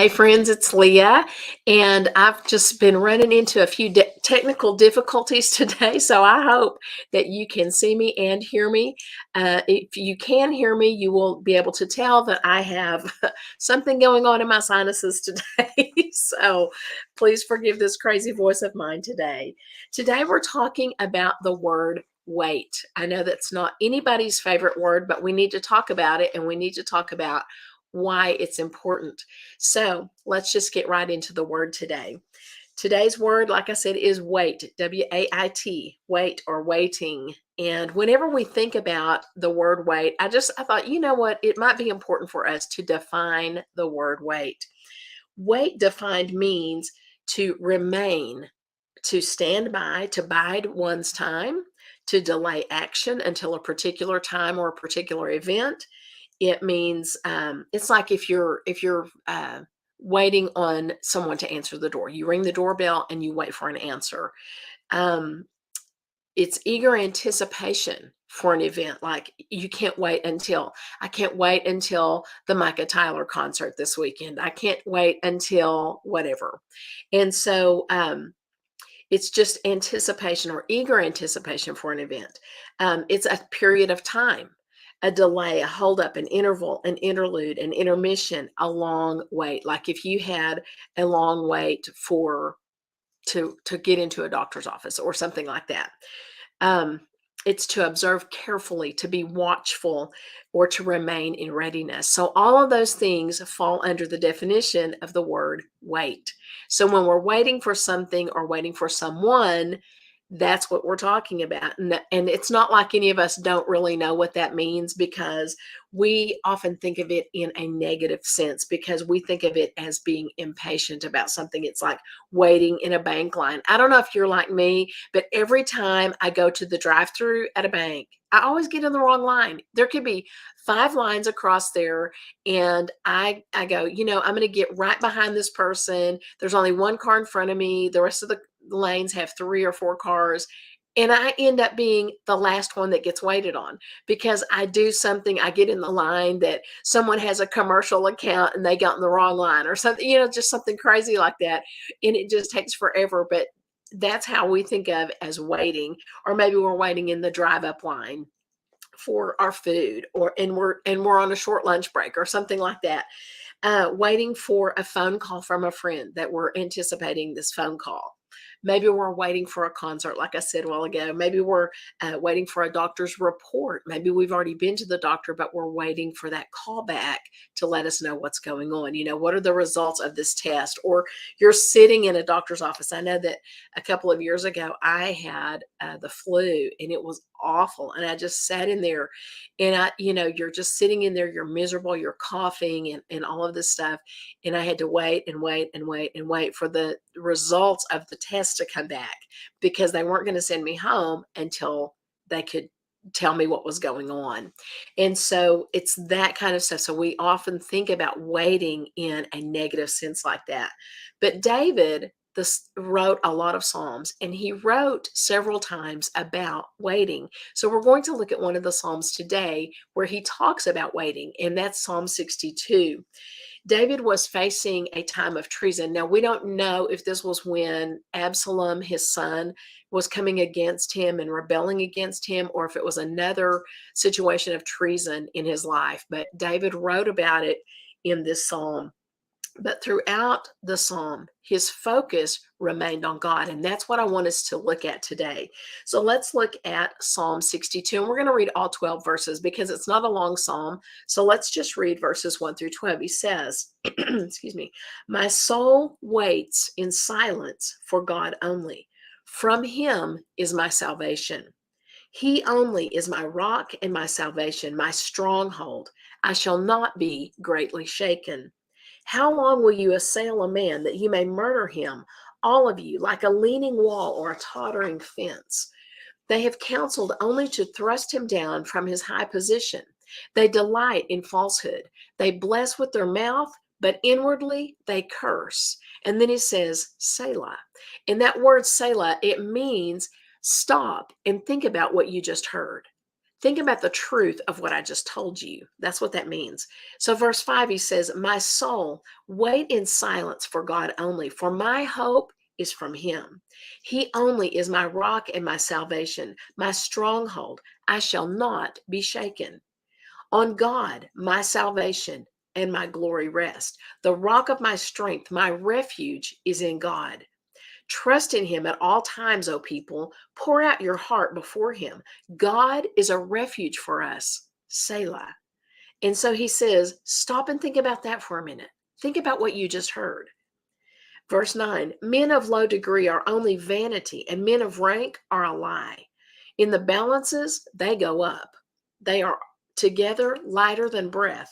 Hey friends, it's Leah, and I've just been running into a few technical difficulties today. So I hope that you can see me and hear me. If you can hear me, you will be able to tell that I have something going on in my sinuses today. So please forgive this crazy voice of mine today. Today we're talking about the word wait. I know that's not anybody's favorite word, but we need to talk about it, and we need to talk about why it's important. So let's just get right into the word today. Today's word, like I said, is wait, W-A-I-T, wait or waiting. And whenever we think about the word wait, I thought, you know what, it might be important for us to define the word wait. Wait defined means to remain, to stand by, to bide one's time, to delay action until a particular time or a particular event. It means it's like if you're waiting on someone to answer the door. You ring the doorbell and you wait for an answer. Um, it's eager anticipation for an event. Like I can't wait until the Micah Tyler concert this weekend. I can't wait until whatever. And so it's just anticipation or eager anticipation for an event. It's a period of time, a delay, a holdup, an interval, an interlude, an intermission, a long wait. Like if you had a long wait to get into a doctor's office or something like that. Um, it's to observe carefully, to be watchful, or to remain in readiness. So all of those things fall under the definition of the word wait. So when we're waiting for something or waiting for someone, that's what we're talking about. And it's not like any of us don't really know what that means, because we often think of it in a negative sense, because we think of it as being impatient about something. It's like waiting in a bank line. I don't know if you're like me, but every time I go to the drive-through at a bank, I always get in the wrong line. There could be 5 lines across there, and I go, I'm going to get right behind this person. There's only one car in front of me. The rest of the lanes have 3 or 4 cars. And I end up being the last one that gets waited on, because I do something. I get in the line that someone has a commercial account and they got in the wrong line or something, just something crazy like that. And it just takes forever. But that's how we think of as waiting. Or maybe we're waiting in the drive up line for our food, and we're on a short lunch break or something like that. Waiting for a phone call from a friend that we're anticipating this phone call. Maybe we're waiting for a concert, like I said a while ago. Maybe we're waiting for a doctor's report. Maybe we've already been to the doctor, but we're waiting for that call back to let us know what's going on. What are the results of this test? Or you're sitting in a doctor's office. I know that a couple of years ago, I had the flu, and it was awful. And I just sat in there, and you're just sitting in there, you're miserable, you're coughing and all of this stuff. And I had to wait and wait and wait and wait for the results of the test to come back, because they weren't going to send me home until they could tell me what was going on. And so it's that kind of stuff. So we often think about waiting in a negative sense like that. But David wrote a lot of Psalms, and he wrote several times about waiting. So we're going to look at one of the Psalms today where he talks about waiting, and that's Psalm 62. David was facing a time of treason. Now, we don't know if this was when Absalom, his son, was coming against him and rebelling against him, or if it was another situation of treason in his life. But David wrote about it in this psalm. But throughout the psalm, his focus remained on God. And that's what I want us to look at today. So let's look at Psalm 62. And we're going to read all 12 verses because it's not a long psalm. So let's just read verses 1 through 12. He says, excuse me, my soul waits in silence for God only. From him is my salvation. He only is my rock and my salvation, my stronghold. I shall not be greatly shaken. How long will you assail a man that you may murder him, all of you, like a leaning wall or a tottering fence? They have counseled only to thrust him down from his high position. They delight in falsehood. They bless with their mouth, but inwardly they curse. And then he says, Selah. And that word Selah, it means stop and think about what you just heard. Think about the truth of what I just told you. That's what that means. So, verse 5, he says, my soul, wait in silence for God only, for my hope is from him. He only is my rock and my salvation, my stronghold. I shall not be shaken. On God, my salvation and my glory rest. The rock of my strength, my refuge is in God. Trust in him at all times, O people. Pour out your heart before him. God is a refuge for us. Selah. And so he says, stop and think about that for a minute. Think about what you just heard. Verse 9, men of low degree are only vanity, and men of rank are a lie. In the balances, they go up. They are together lighter than breath.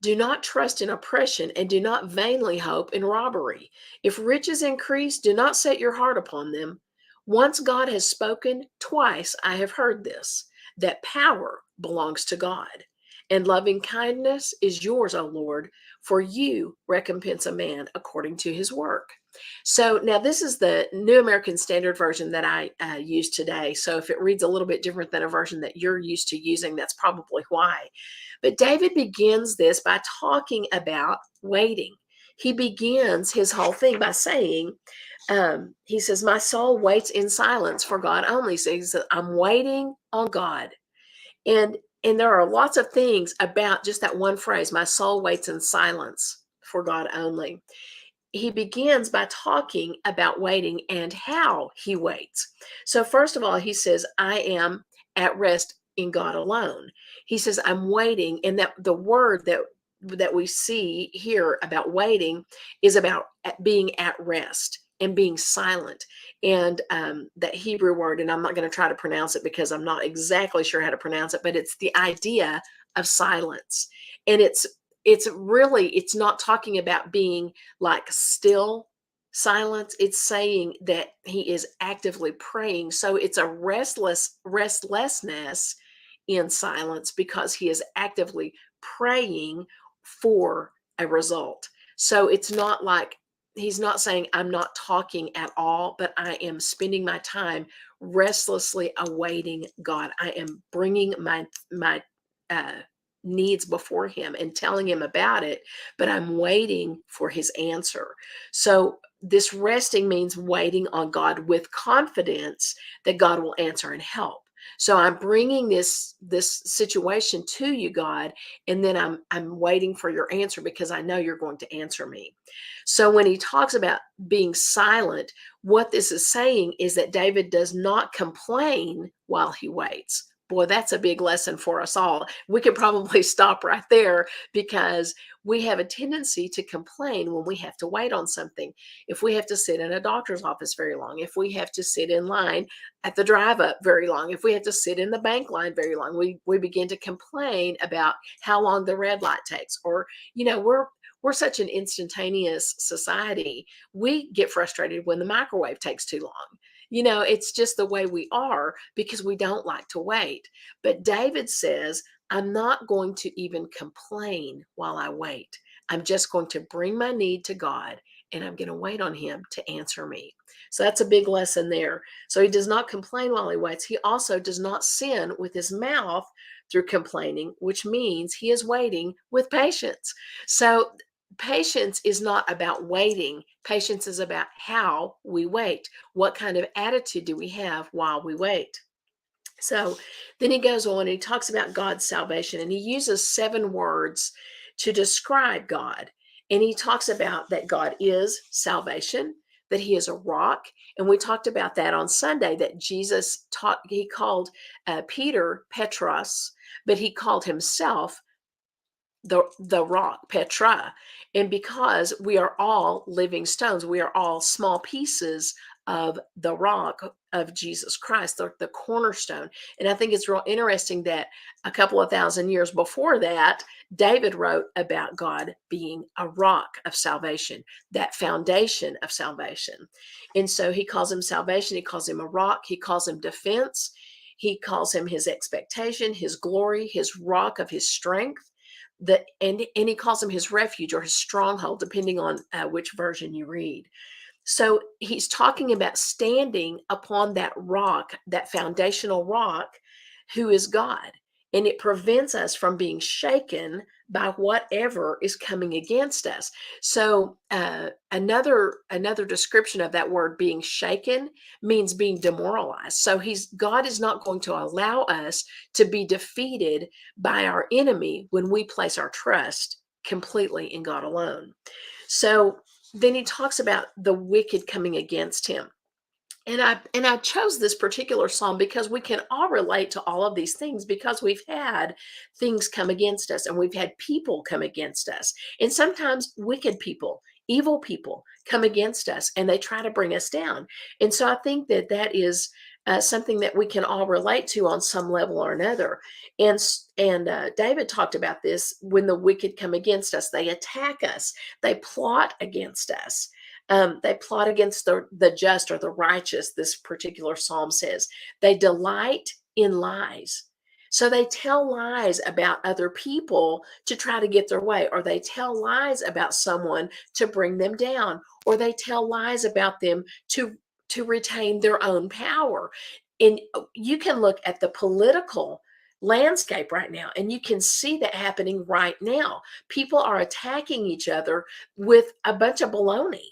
Do not trust in oppression, and do not vainly hope in robbery. If riches increase, do not set your heart upon them. Once God has spoken, twice I have heard this, that power belongs to God, and loving kindness is yours, O Lord, for you recompense a man according to his work. So now this is the New American Standard Version that I use today. So if it reads a little bit different than a version that you're used to using, that's probably why. But David begins this by talking about waiting. He begins his whole thing by saying, he says, my soul waits in silence for God only. So he says, I'm waiting on God. And there are lots of things about just that one phrase, my soul waits in silence for God only. He begins by talking about waiting and how he waits. So first of all, he says, I am at rest in God alone. He says, I'm waiting. And that the word that we see here about waiting is about being at rest and being silent. And that Hebrew word, and I'm not going to try to pronounce it because I'm not exactly sure how to pronounce it, but it's the idea of silence. And it's not talking about being like still silence. It's saying that he is actively praying. So it's a restlessness in silence because he is actively praying for a result. So it's not like he's not saying I'm not talking at all, but I am spending my time restlessly awaiting God. I am bringing my needs before him and telling him about it, but I'm waiting for his answer. So this resting means waiting on God with confidence that God will answer and help. So I'm bringing this situation to you, God, and then I'm waiting for your answer because I know you're going to answer me. So when he talks about being silent, what this is saying is that David does not complain while he waits. Boy, that's a big lesson for us all. We could probably stop right there because we have a tendency to complain when we have to wait on something. If we have to sit in a doctor's office very long, if we have to sit in line at the drive up very long, if we have to sit in the bank line very long, we begin to complain about how long the red light takes. Or, we're such an instantaneous society. We get frustrated when the microwave takes too long. It's just the way we are because we don't like to wait. But David says, I'm not going to even complain while I wait. I'm just going to bring my need to God and I'm going to wait on him to answer me. So that's a big lesson there. So he does not complain while he waits. He also does not sin with his mouth through complaining, which means he is waiting with patience. So patience is not about waiting. Patience is about how we wait. What kind of attitude do we have while we wait? So then he goes on and he talks about God's salvation, and he uses 7 words to describe God. And he talks about that God is salvation, that he is a rock. And we talked about that on Sunday, that Jesus taught, he called Peter Petros, but he called himself the rock, Petra. And because we are all living stones, we are all small pieces of the rock of Jesus Christ, the cornerstone. And I think it's real interesting that a couple of thousand years before that, David wrote about God being a rock of salvation, that foundation of salvation. And so he calls him salvation, he calls him a rock, he calls him defense, he calls him his expectation, his glory, his rock of his strength. And he calls him his refuge or his stronghold, depending on which version you read. So he's talking about standing upon that rock, that foundational rock, who is God. And it prevents us from being shaken by whatever is coming against us. So another description of that word being shaken means being demoralized. So God is not going to allow us to be defeated by our enemy when we place our trust completely in God alone. So then he talks about the wicked coming against him. And I chose this particular psalm because we can all relate to all of these things, because we've had things come against us, and we've had people come against us, and sometimes wicked people, evil people come against us, and they try to bring us down. And so I think that that is something that we can all relate to on some level or another. And David talked about this: when the wicked come against us, they attack us, they plot against us. They plot against the just or the righteous, this particular psalm says. They delight in lies. So they tell lies about other people to try to get their way, or they tell lies about someone to bring them down, or they tell lies about them to retain their own power. And you can look at the political landscape right now, and you can see that happening right now. People are attacking each other with a bunch of baloney.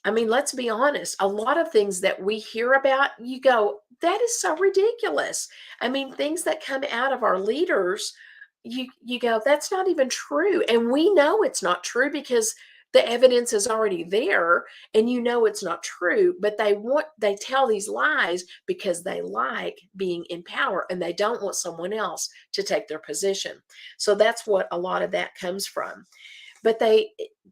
I mean, let's be honest. A lot of things that we hear about, you go, that is so ridiculous. I mean, things that come out of our leaders, you go, that's not even true. And we know it's not true because the evidence is already there, and you know it's not true, but they tell these lies because they like being in power, and they don't want someone else to take their position. So that's what a lot of that comes from. But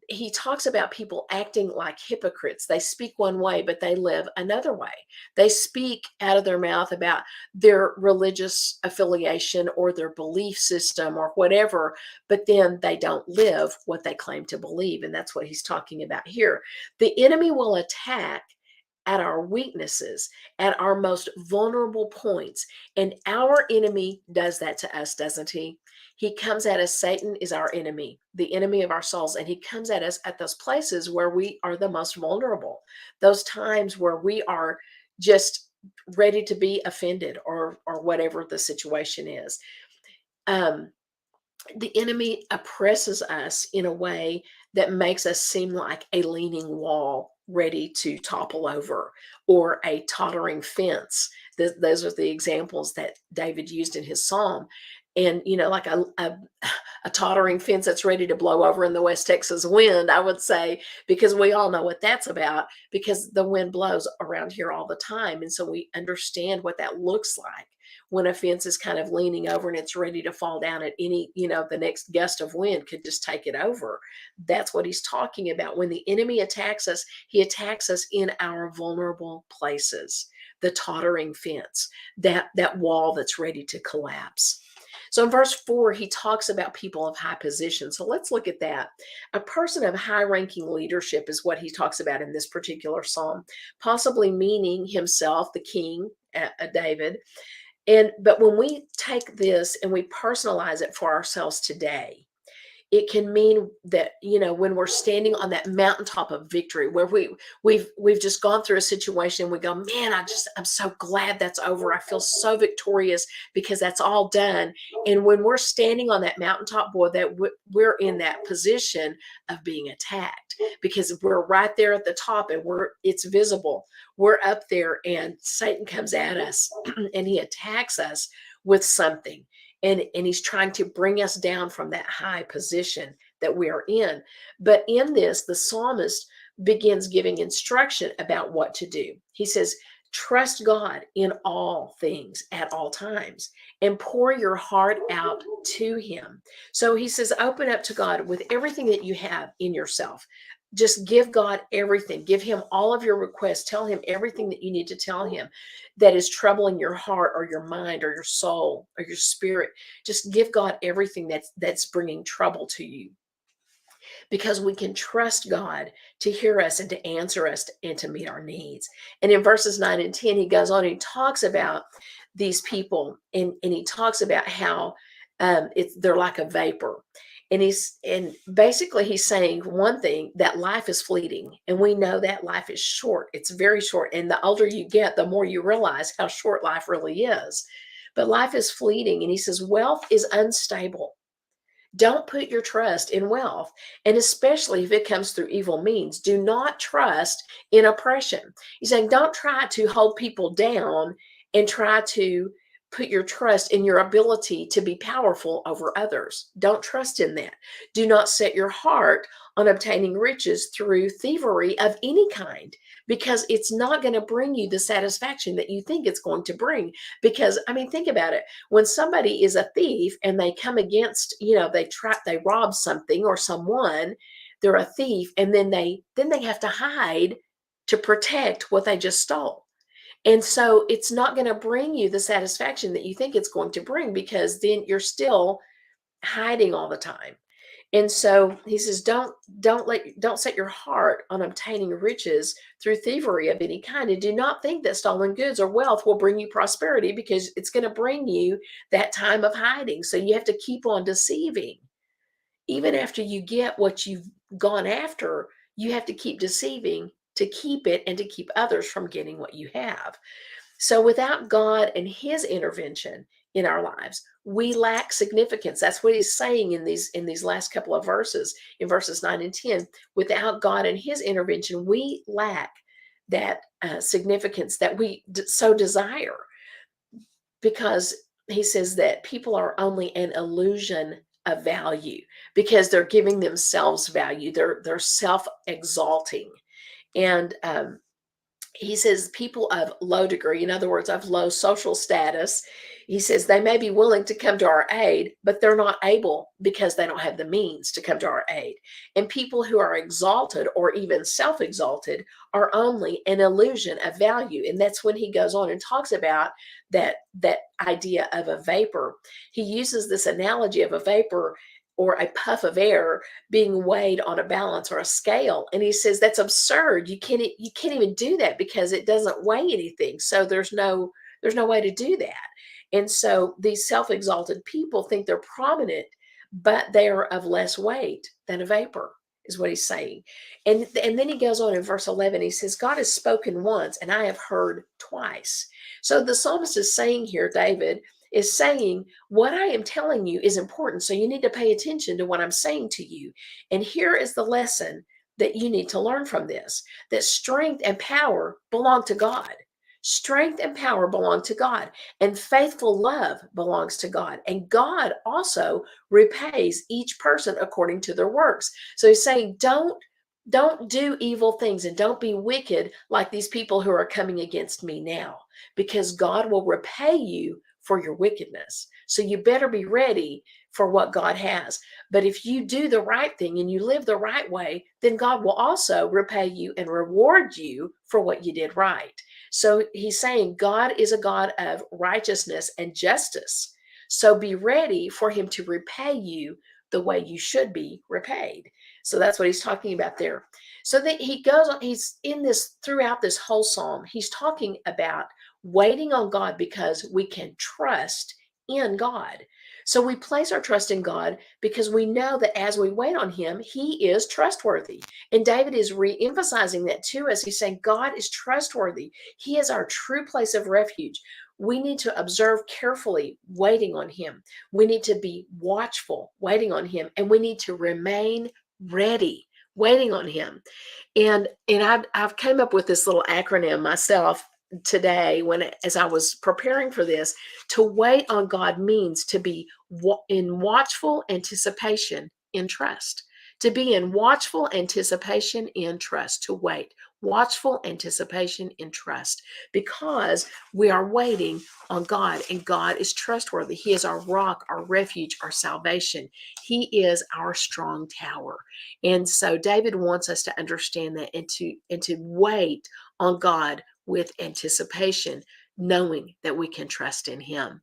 he talks about people acting like hypocrites. They speak one way, but they live another way. They speak out of their mouth about their religious affiliation or their belief system or whatever, but then they don't live what they claim to believe. And that's what he's talking about here. The enemy will attack at our weaknesses, at our most vulnerable points. And our enemy does that to us, doesn't he? He comes at us. Satan is our enemy, the enemy of our souls. And he comes at us at those places where we are the most vulnerable, those times where we are just ready to be offended, or whatever the situation is. The enemy oppresses us in a way that makes us seem like a leaning wall ready to topple over, or a tottering fence. Those are the examples that David used in his psalm. And, like a tottering fence that's ready to blow over in the West Texas wind, I would say, because we all know what that's about, because the wind blows around here all the time. And so we understand what that looks like when a fence is kind of leaning over and it's ready to fall down at any, the next gust of wind could just take it over. That's what he's talking about. When the enemy attacks us, he attacks us in our vulnerable places, the tottering fence, that wall that's ready to collapse. So in verse 4, he talks about people of high position. So let's look at that. A person of high ranking leadership is what he talks about in this particular psalm, possibly meaning himself, the king, David. But when we take this and we personalize it for ourselves today, it can mean that, when we're standing on that mountaintop of victory, where we've just gone through a situation, and we go, man, I'm so glad that's over. I feel so victorious because that's all done. And when we're standing on that mountaintop, boy, that we're in that position of being attacked, because we're right there at the top, and it's visible. We're up there, and Satan comes at us and he attacks us with something. And he's trying to bring us down from that high position that we are in. But in this, the psalmist begins giving instruction about what to do. He says, trust God in all things at all times, and pour your heart out to him. So he says, open up to God with everything that you have in yourself. Just give God everything. Give him all of your requests. Tell him everything that you need to tell him that is troubling your heart or your mind or your soul or your spirit. Just give God everything that's bringing trouble to you, because we can trust God to hear us and to answer us and to meet our needs. And in verses 9 and 10, he goes on and he talks about these people, and he talks about how they're like a vapor. And basically he's saying one thing, that life is fleeting, and we know that life is short. It's very short. And the older you get, the more you realize how short life really is. but life is fleeting. And he says, wealth is unstable. Don't put your trust in wealth, and especially if it comes through evil means. Do not trust in oppression. He's saying, don't try to hold people down and try to put your trust in your ability to be powerful over others. Don't trust in that. Do not set your heart on obtaining riches through thievery of any kind, because it's not going to bring you the satisfaction that you think it's going to bring. Because, I mean, think about it. When somebody is a thief and they come against, they rob something or someone, they're a thief, and then they have to hide to protect what they just stole. And so it's not going to bring you the satisfaction that you think it's going to bring, because then you're still hiding all the time. And so he says, don't set your heart on obtaining riches through thievery of any kind, and do not think that stolen goods or wealth will bring you prosperity, because it's going to bring you that time of hiding. So you have to keep on deceiving. Even after you get what you've gone after, you have to keep deceiving to keep it and to keep others from getting what you have. So without God and his intervention in our lives, we lack significance. That's what he's saying in these last couple of verses, in verses 9 and 10. Without God and his intervention, we lack that significance that we so desire, because he says that people are only an illusion of value, because they're giving themselves value. They're self-exalting. And he says people of low degree, in other words, of low social status, he says they may be willing to come to our aid, but they're not able because they don't have the means to come to our aid. And people who are exalted or even self-exalted are only an illusion of value. And that's when he goes on and talks about that idea of a vapor. He uses this analogy of a vapor or a puff of air being weighed on a balance or a scale. And he says that's absurd. You can't even do that, because it doesn't weigh anything. So there's no way to do that. And so these self-exalted people think they're prominent, but they are of less weight than a vapor, is what he's saying. And then he goes on in verse 11, he says, God has spoken once and I have heard twice. So the psalmist is saying here, David is saying, what I am telling you is important, so you need to pay attention to what I'm saying to you. And here is the lesson that you need to learn from this, that strength and power belong to God. Strength and power belong to God, and faithful love belongs to God. And God also repays each person according to their works. So he's saying, don't do evil things and don't be wicked like these people who are coming against me now, because God will repay you for your wickedness. So you better be ready for what God has. But if you do the right thing and you live the right way, then God will also repay you and reward you for what you did right. So he's saying God is a God of righteousness and justice. So be ready for him to repay you the way you should be repaid. So that's what he's talking about there. So that he goes on, he's in this throughout this whole psalm, he's talking about waiting on God because we can trust in God. So we place our trust in God because we know that as we wait on him, he is trustworthy. And David is re-emphasizing that to us. He's saying God is trustworthy. He is our true place of refuge. We need to observe carefully, waiting on him. We need to be watchful, waiting on him, and we need to remain ready, waiting on him. And I've came up with this little acronym myself today as I was preparing for this. To wait on God means to be in watchful anticipation in trust. To be in watchful anticipation in trust. To wait. Watchful anticipation in trust. Because we are waiting on God, and God is trustworthy. He is our rock, our refuge, our salvation. He is our strong tower. And so David wants us to understand that, and to wait on God with anticipation, knowing that we can trust in him.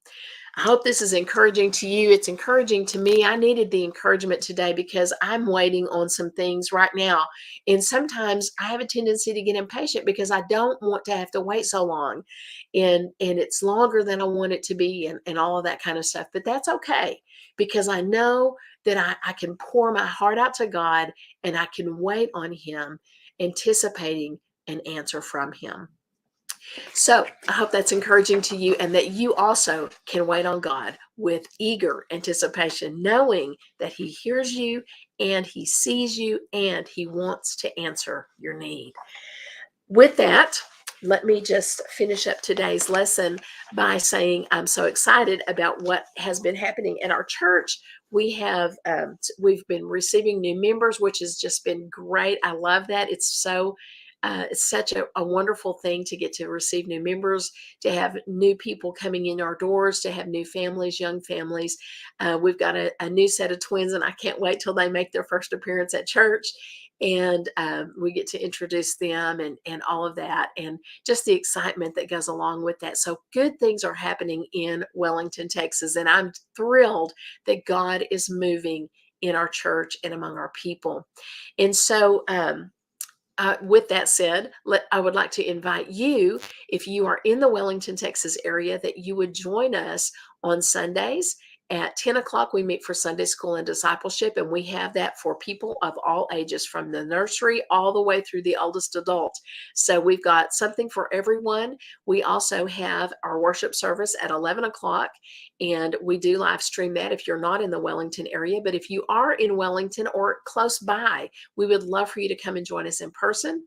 I hope this is encouraging to you. It's encouraging to me. I needed the encouragement today because I'm waiting on some things right now. And sometimes I have a tendency to get impatient because I don't want to have to wait so long. And it's longer than I want it to be, and all of that kind of stuff. But that's okay, because I know that I can pour my heart out to God, and I can wait on him, anticipating an answer from him. So I hope that's encouraging to you and that you also can wait on God with eager anticipation, knowing that He hears you and He sees you and He wants to answer your need. With that, let me just finish up today's lesson by saying I'm so excited about what has been happening at our church. We've been receiving new members, which has just been great. I love that. It's such a wonderful thing to get to receive new members, to have new people coming in our doors, to have new families, young families. We've got a new set of twins, and I can't wait till they make their first appearance at church. And we get to introduce them and all of that, and just the excitement that goes along with that. So good things are happening in Wellington, Texas, and I'm thrilled that God is moving in our church and among our people. And so with that said, I would like to invite you, if you are in the Wellington, Texas area, that you would join us on Sundays at 10 o'clock. We meet for Sunday school and discipleship, and we have that for people of all ages, from the nursery all the way through the oldest adult. So we've got something for everyone. We also have our worship service at 11 o'clock, and we do live stream that if you're not in the Wellington area. But if you are in Wellington or close by, we would love for you to come and join us in person.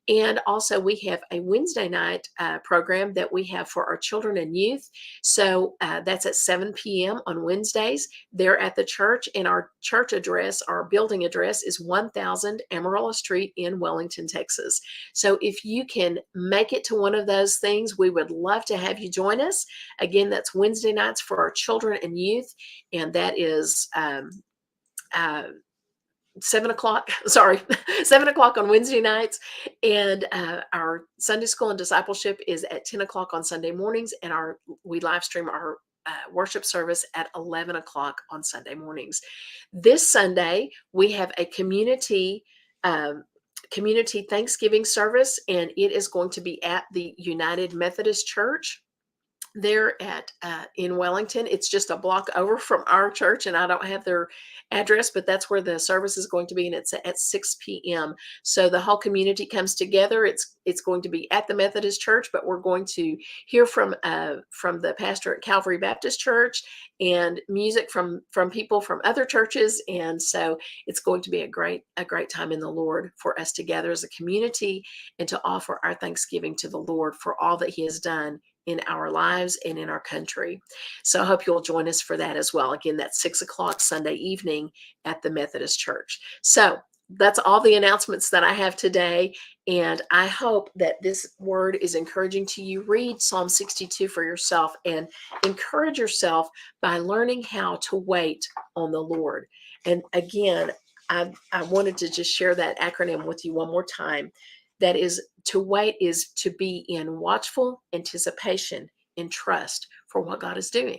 And also, we have a Wednesday night program that we have for our children and youth. So that's at 7 p.m. on Wednesdays. They're at the church, and our church address, our building address, is 1000 Amarillo Street in Wellington, Texas. So if you can make it to one of those things, we would love to have you join us. Again, that's Wednesday nights for our children and youth, and that is 7 o'clock, sorry, 7 o'clock on Wednesday nights. And our Sunday school and discipleship is at 10 o'clock on Sunday mornings. And we live stream our worship service at 11 o'clock on Sunday mornings. This Sunday, we have a community Thanksgiving service, and it is going to be at the United Methodist Church there at in Wellington. It's just a block over from our church, and I don't have their address, but that's where the service is going to be, and it's at 6 p.m. So the whole community comes together. It's going to be at the Methodist Church, but we're going to hear from the pastor at Calvary Baptist Church, and music from people from other churches. And so it's going to be a great time in the Lord for us to gather as a community and to offer our thanksgiving to the Lord for all that He has done in our lives and in our country. So I hope you'll join us for that as well. Again, that's 6 o'clock Sunday evening at the Methodist Church. So that's all the announcements that I have today. And I hope that this word is encouraging to you. Read Psalm 62 for yourself and encourage yourself by learning how to wait on the Lord. And again, I wanted to just share that acronym with you one more time. That is, to wait is to be in watchful anticipation and trust for what God is doing.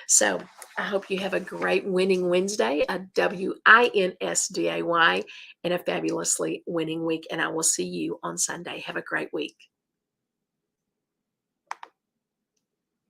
So I hope you have a great winning Wednesday, a WINSDAY, and a fabulously winning week. And I will see you on Sunday. Have a great week.